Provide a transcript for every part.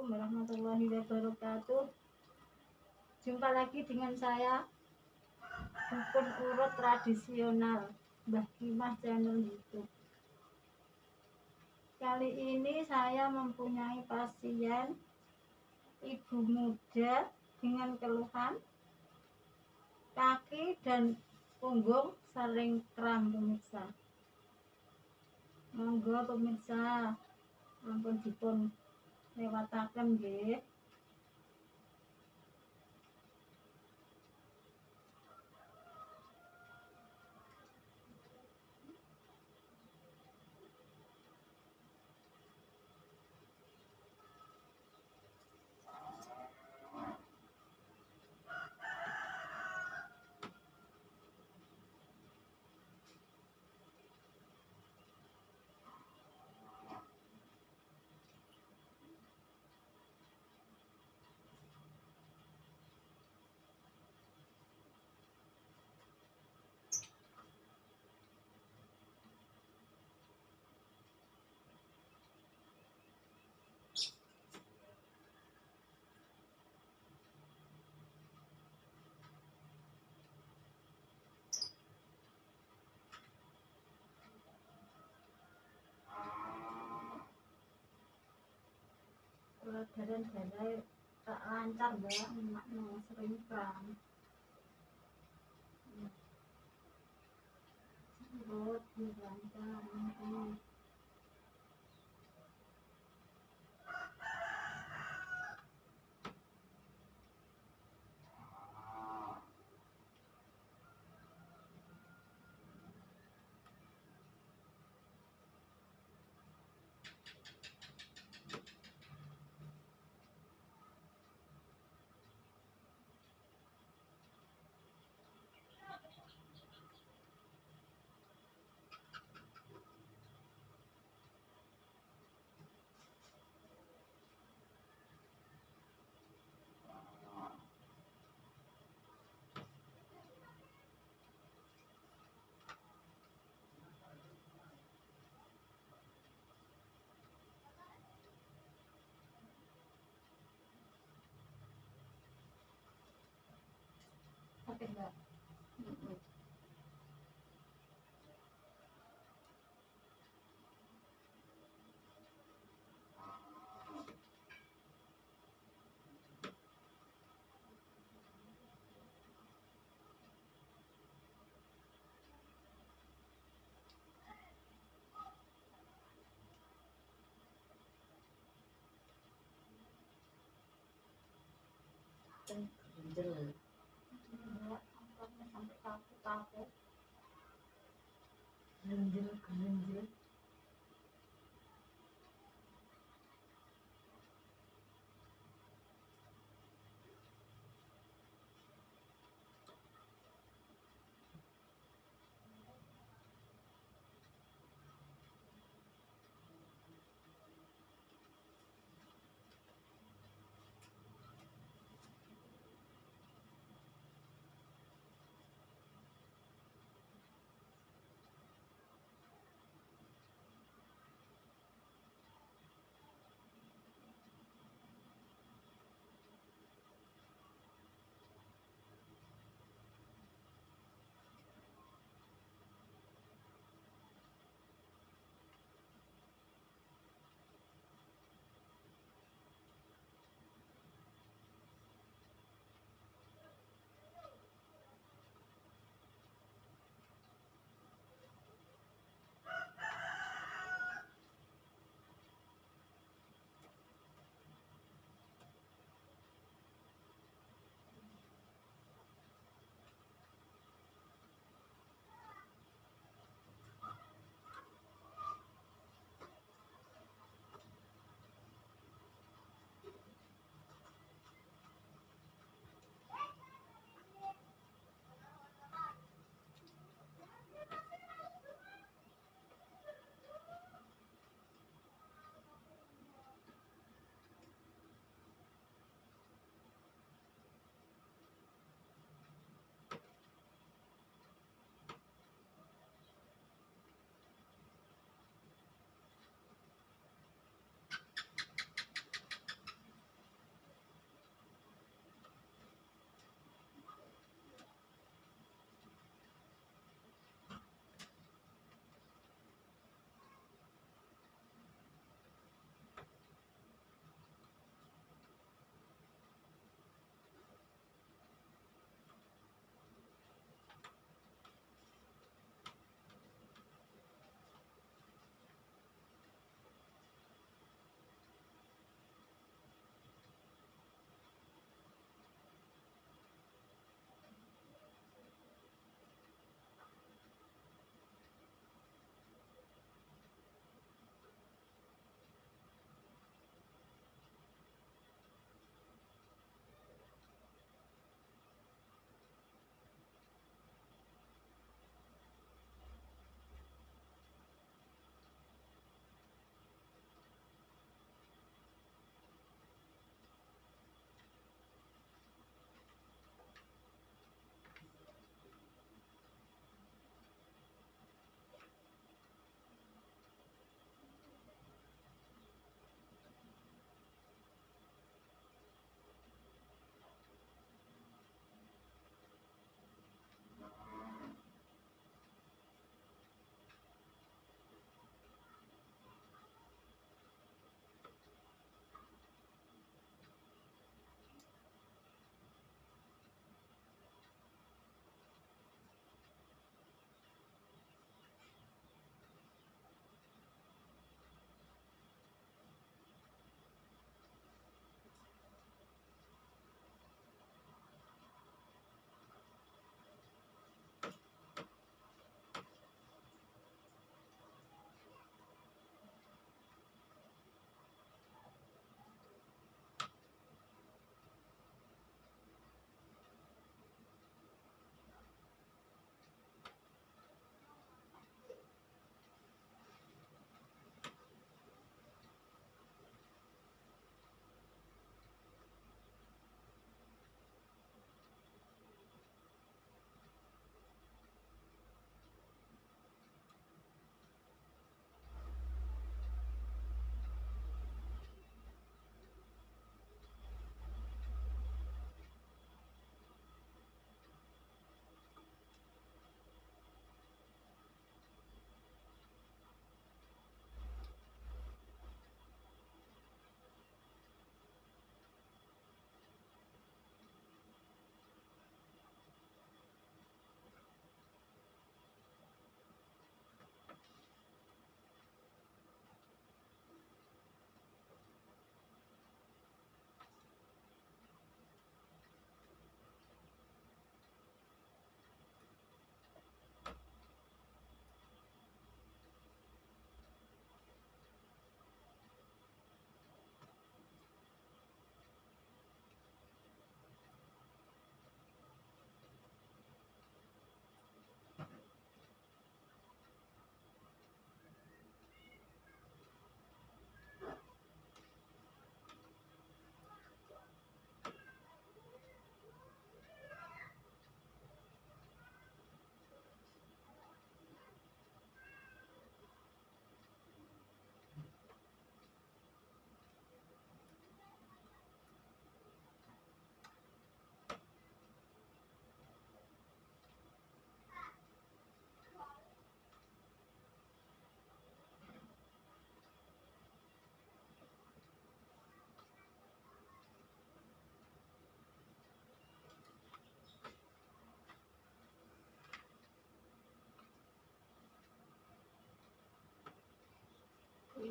Assalamualaikum warahmatullahi wabarakatuh. Jumpa lagi dengan saya, dukun urut tradisional Mbah Kimah channel YouTube. Kali ini saya mempunyai pasien ibu muda dengan keluhan kaki dan punggung sering kram, pemirsa. Monggo pemirsa, ampun dipun lewataken nggih. Peredaran darah tak lancar mbak, makno sering kram. Perut lancar. Oke mbak. Genjel. Mbak, angkatnya sampai kaku-kaku. Genjel.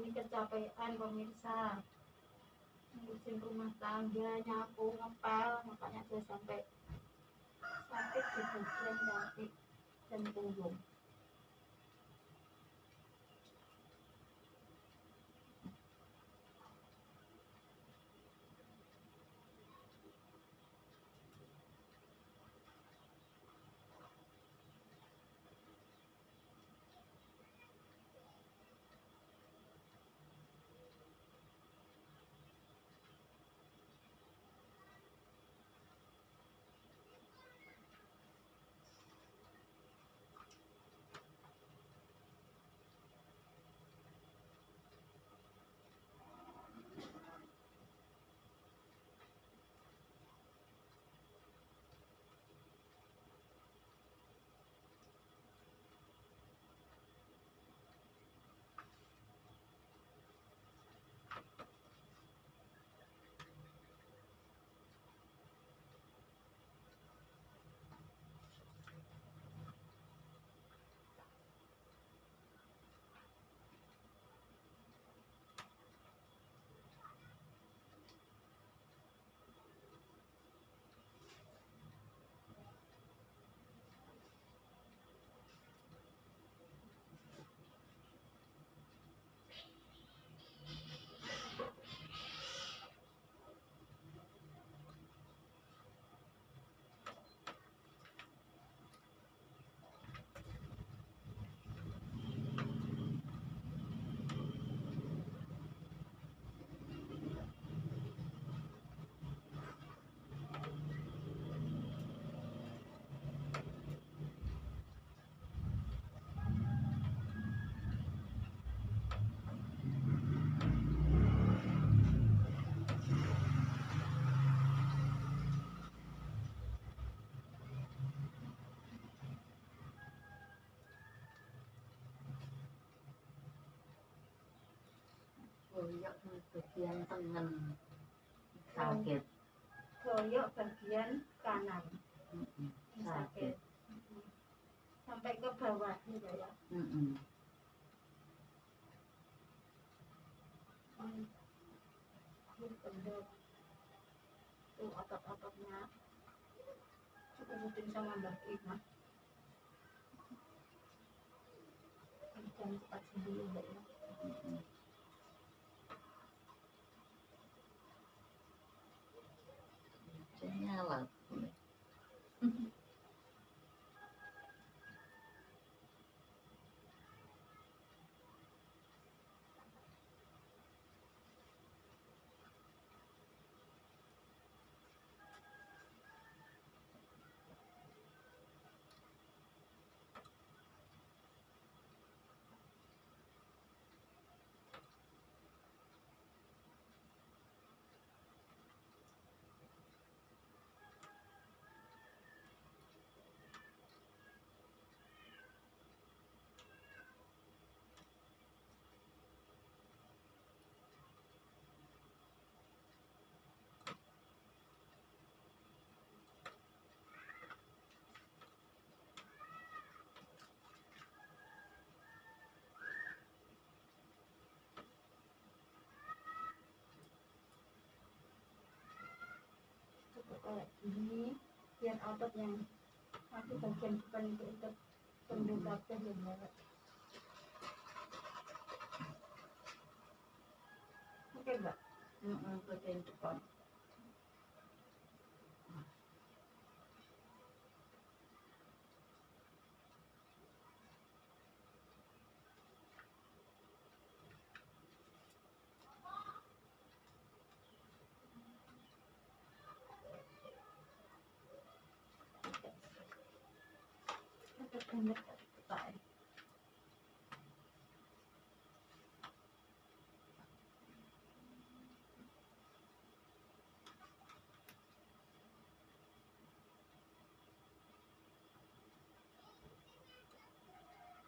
ini kecapean pemirsa, ngurusin rumah tangga, nyapu, ngepel, makanya saya sampai sakit di bagian kaki dan punggung. Koyok bagian tangan sakit. Koyok bagian kanan sakit. Sampai ke bawah gitu ya. Pendek. Tuh otot-ototnya cukup rutin sama Mbak Ima. Jangan cepat sembuh Mbak ya. Nyala. Kayak gini biar otot yang nanti bagian depan itu ikut pembengkaknya juga. Oke Mbak. Bagian depan. Pendek Pak.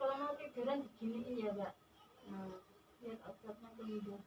Kalau mau tiduran gini ya Mbak. Biar ototnya tidur.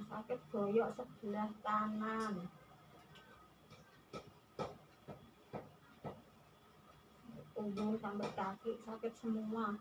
sakit boyok sebelah kanan, punggung sampai kaki sakit semua.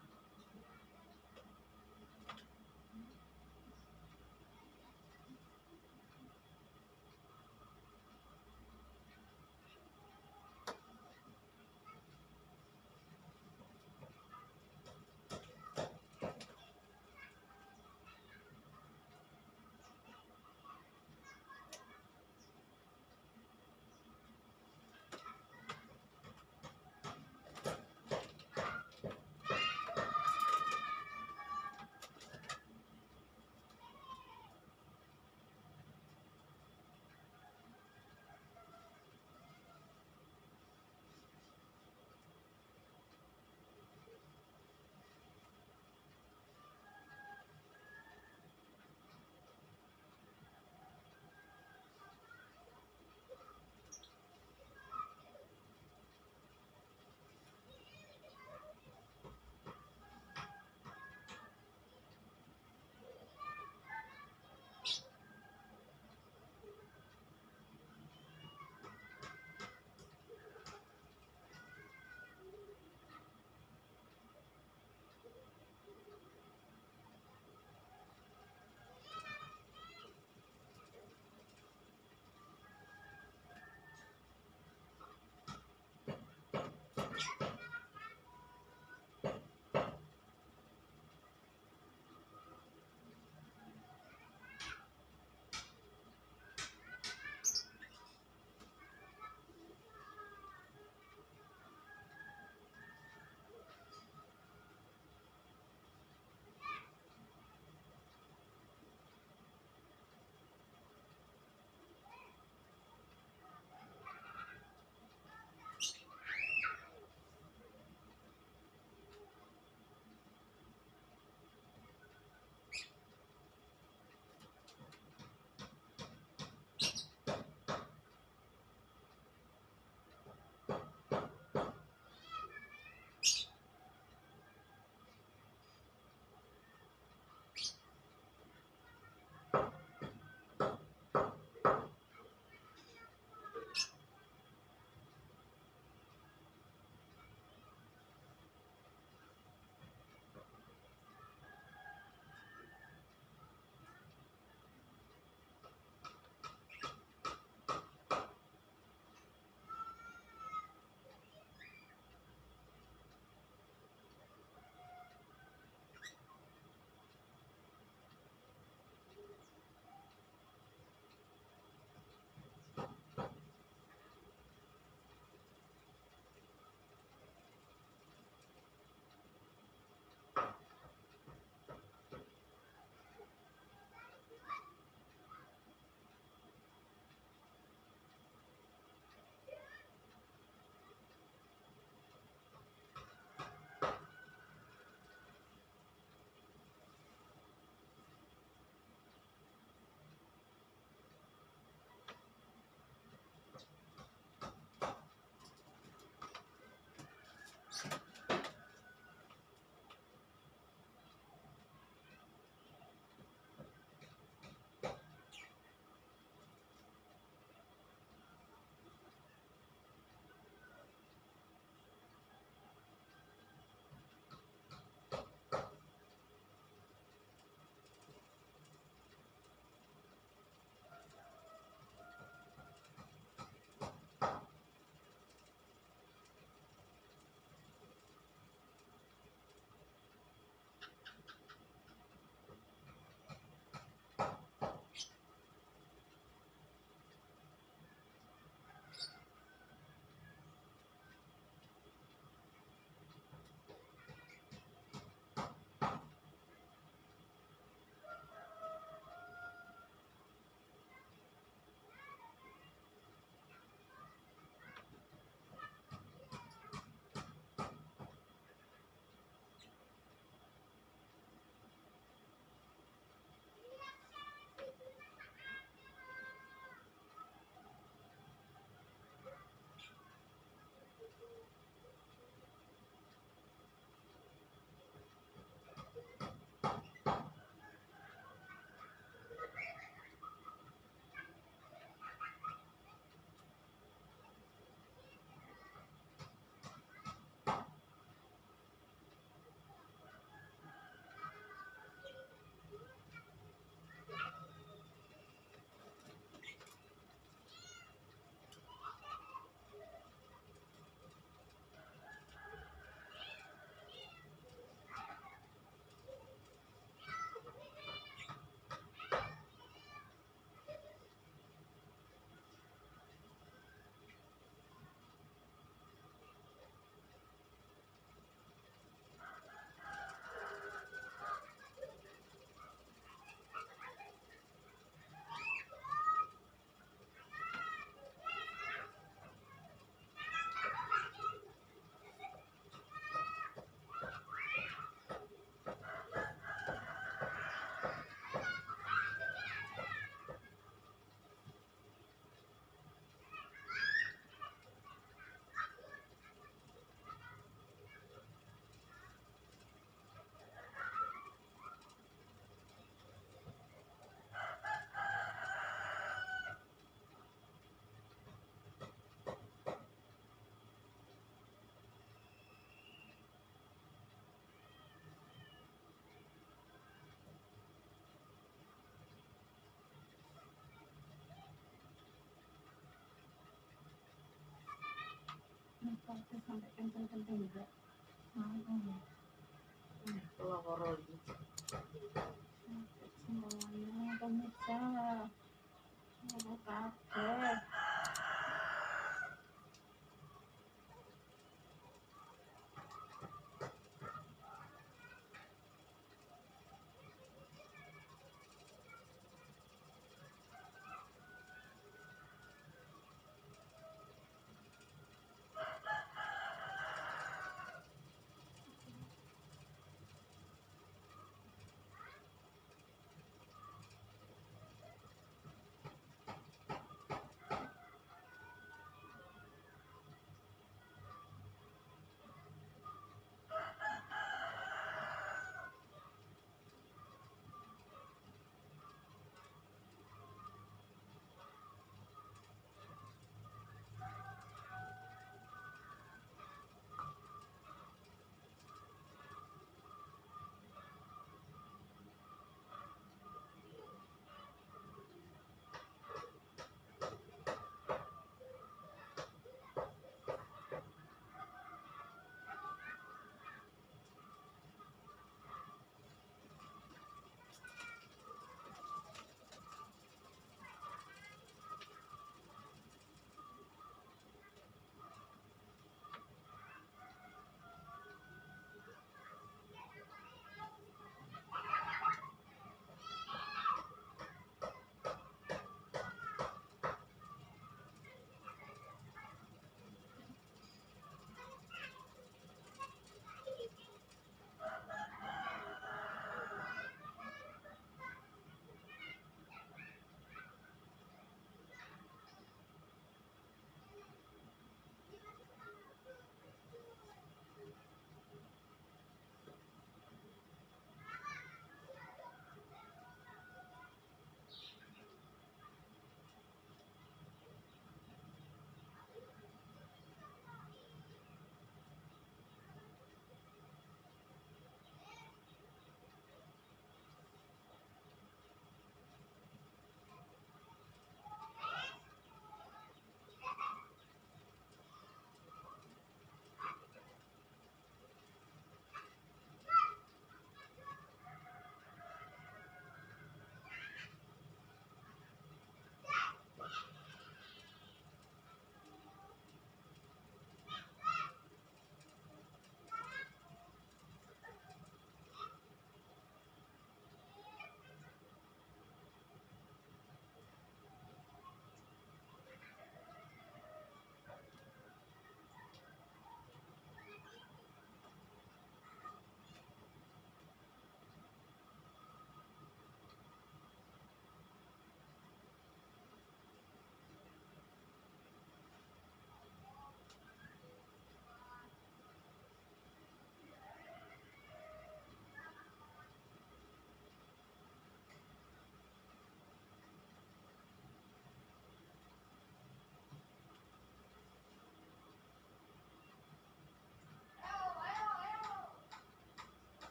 sampai kenceng-kenceng juga. Loro iki. Semuanya pemirsa, apa kabar?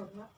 Pak.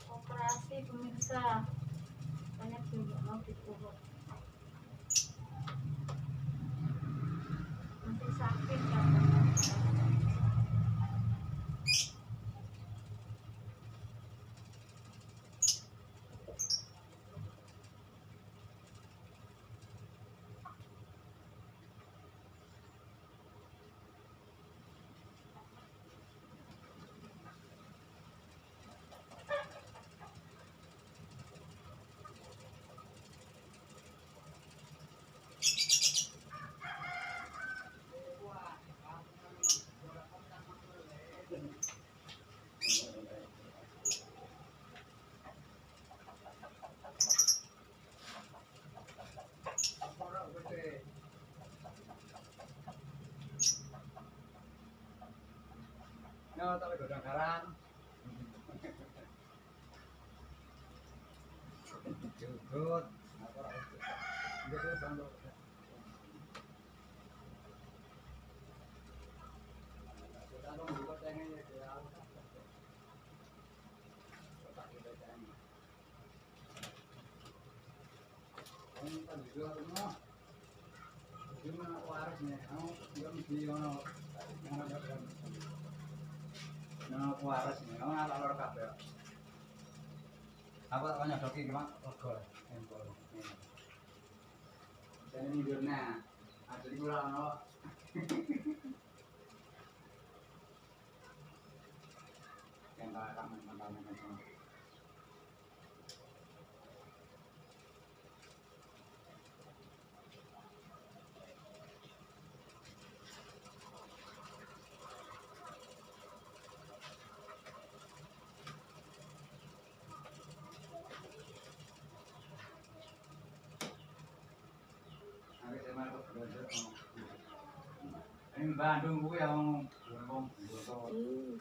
Operasi pemirsa, banyak juga mau diurut, masih sakit katanya. No, tapi godang karang. Judut. Apa ora itu? Jadi banglo. Kita dong buka tengene ya. Tak kita tanya. Ini kan juga no. Gimana waras nih? Kamu belum di ono. Nah, waras nih. Kamu ala lor kabeh. Apa tak banyak doki gimana? Rego. Empol. Jadi midurna. Ada di kurang ono. Yang tak taman-taman macam. Ini Ning Bandung kuwi yang gunung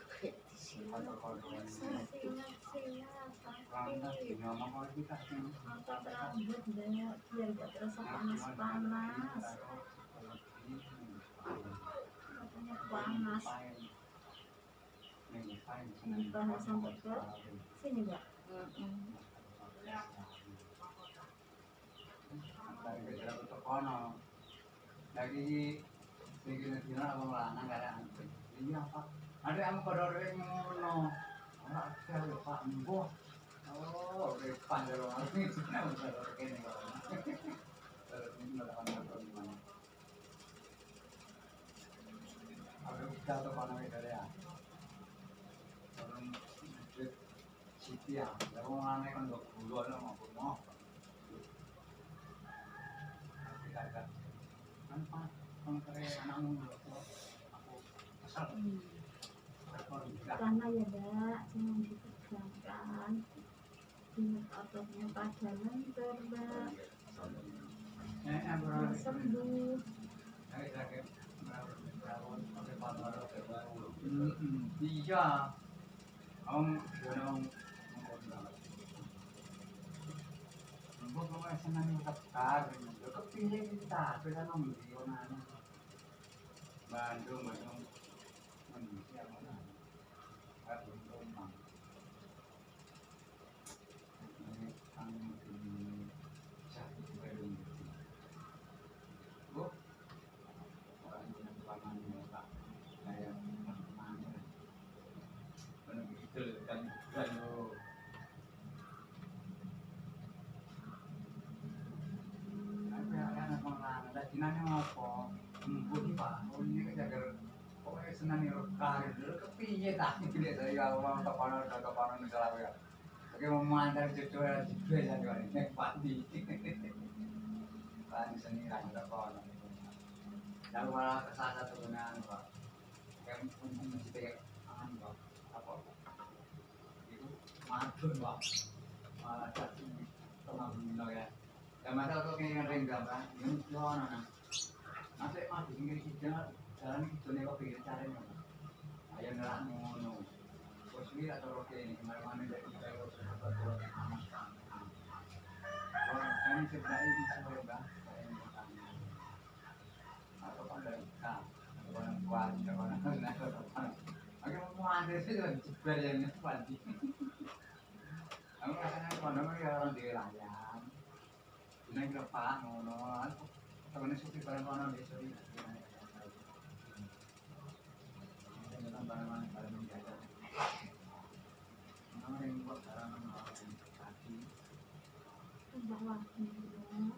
Kayak di sini. kotor-kotor. Silat-silat Lantas sakit. ngomong kok kita sing Angkat rambut deh, biar gak terasa panas-panas. Katanya panas. Bahas sampai ke sini gak? Lagi bikin dina abang lanang kadang iya pak ada yang kodor ngono ora saya pak mbuh oh oke panjang ini cina kodor kene kok terus ini melakukan apa gimana ada kita tuh mana beda ya orang Siti ya lalu aneh kan dok dulu ada maupun mau kita kan pak kere anakmu aku asal Karena ya dak, cuma dipegangkan. Ingat ototnya pada lentur dak. Biar sembuh. Iya, om, gunung, Mbok kok seneng tekar, kepilih kita, kita nang ndi onane. Bandung, Indonesia mana? Bandung, Tomang. Ini kan ini jadi Bandung. Bu, orang yang laman Pak. Kayak mana? Benar begitu kan kalau anak orang ada dinanya ngopo? Mbok Pak, ini kejaga pokoknya senang karir dulu kepiye tak gede saya kalau kepanon misalnya ya oke mau mantar cucu ya juga ya ini pati pati seni kan kepanon lalu malah kesana turunan pak yang mesti pak apa itu madun pak malah jadi tengah bina ya yang masa kok kayak renggam kan ini gimana nanti mati sendiri kita jalan itu nih kok pikir caranya ayo ngerak ngono bos ini atau oke ini kemana-mana dari kita itu apa tuh kan sebenarnya ini semua bang atau pada kita orang kuat orang oke mau ada sih kan jebel yang pasti aku rasanya kalau orang di layang ini berapa ngono temennya supi barang-barang di sini barang-barang menjaga nama yang buat barang-barang kaki Bawah yang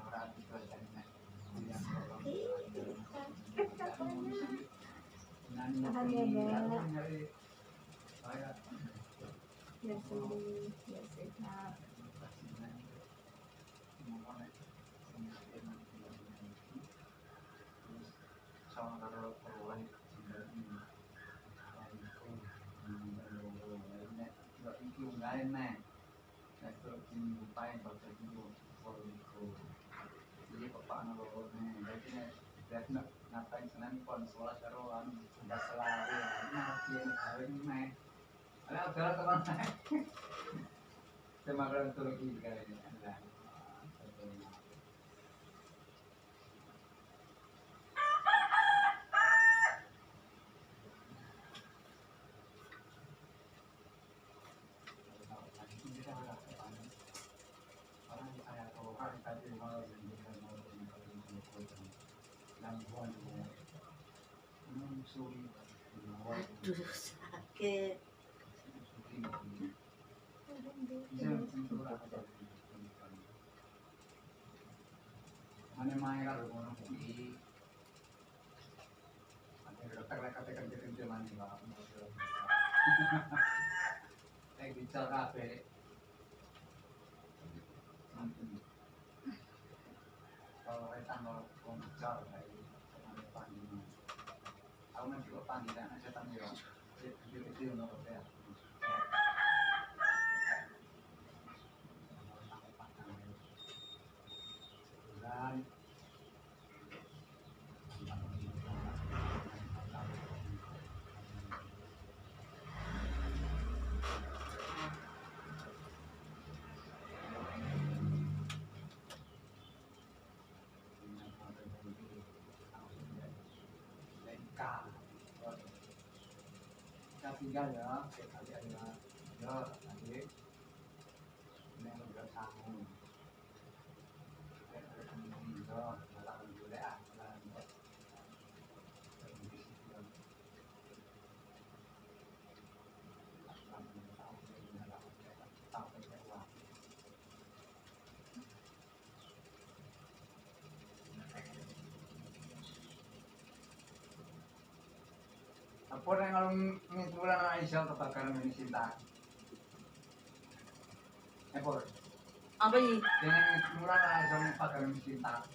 rapi kerjanya yang tahan ya dak. nyari saya Biar sembuh, biar sehat. Ngapain senang konsola karo anu sudah selawe ngerti ini mah ada udah teman semakin turki kali ini ada Aduh, sakit. Mana main kalau ngono kuwi. Ada retak-retak kerja mana Pak. Bicara kabeh. Kalau retan kalau bicara kayak panggilan. Aku nanti kok panggilan aja panggilan. Itu nomor saya. Dan K. K3 ya, sekali aja. Ya, tadi ini udah sanggup. Ya, malah dulu ya. Apa yang kalau ngitulan Aisyah kebakaran ini cinta? Apa? Apa ini? Yang ngitulan Aisyah kebakaran ini cinta?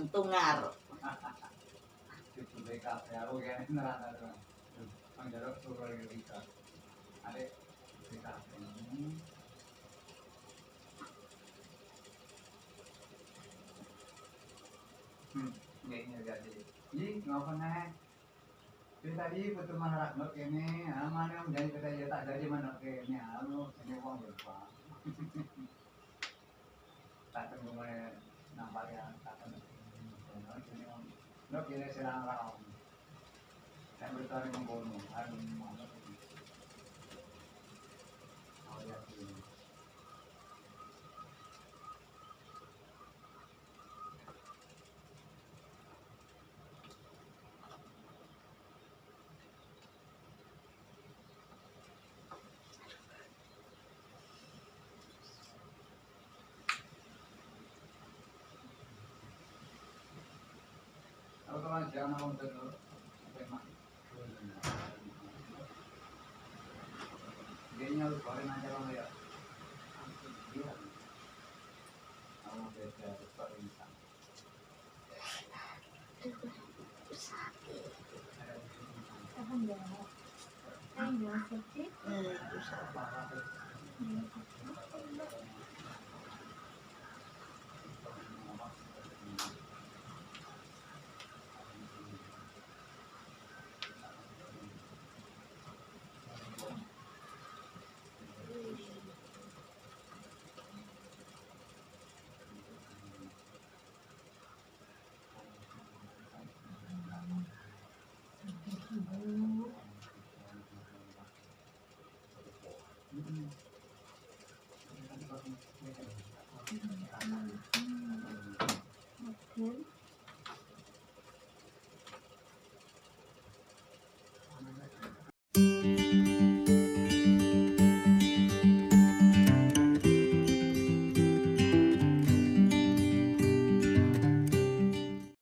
Tungar. Itu BKP aku kayaknya neraka tuh. Menjaluk suruh Rika. Adek BKP ini. Ini jadi. Ih, ngapa nih? Jadi tadi betul mana nak ini, mana yang jadi kita ya tak jadi mana ini, ini uang berapa? Tak tunggu mana nampak ya, tak tunggu. Ini uang, nak ini serang rakyat. Saya bertanya membunuh, ada mana? Oh ya ini. Aku tuh jangan mau terus, memang. Dia harus kalian aja lah ya. Iya. Kamu beda seperti insan. Sakit. Alhamdulillah. Ayo sedih. Itu sakit. Apa-apa.